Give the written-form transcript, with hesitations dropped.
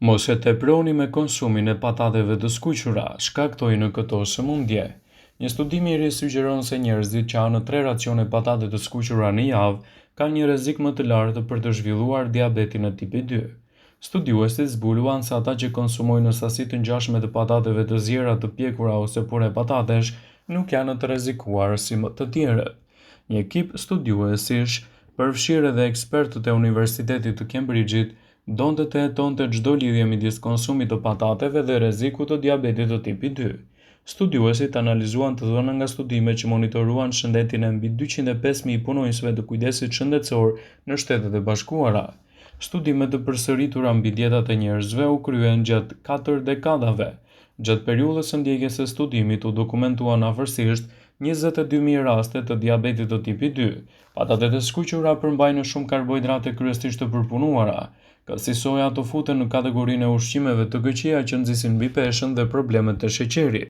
Mos e teproni me konsumin e patateve të skuqura, shkaktojnë këto sëmundje. Një studim i ri sugjeron se njerëzit që hanë 3 racione patate të skuqura në javë kanë një rrezik më të lartë për të zhvilluar diabetin e tipit 2. Studiuesit zbuluan se ata që konsumojnë në sasi të ngjashme të patateve të zjera të pjekura ose pure patatesh nuk janë të rrezikuar si më të tjerët. Një ekip studiuesish, përfshirë edhe ekspertët e Universitetit të Cambridge-it, donte të hetonte çdo lidhje midis konsumit të patateve dhe rrezikut të diabetit të tipit 2. Studiuesit analizuan të dhëna nga studime që monitoruan shëndetin e mbi 205.000 punonjësve të kujdesit shëndetësor në Shtetet e Bashkuara. Studimet të përsëritura mbi dietat e njerëzve u kryen gjatë 4 dekadave. Gjatë periudhës së ndjekjes së studimit u dokumentuan afërsisht 22.000 raste të diabetit të tipit 2. Patatet e skuqura përmbajnë shumë karbohidrate kryesisht të përpunuara, ka si soja të futen në kategorinë e ushqimeve të këqija që nxisin mbi peshën dhe problemet të sheqerit.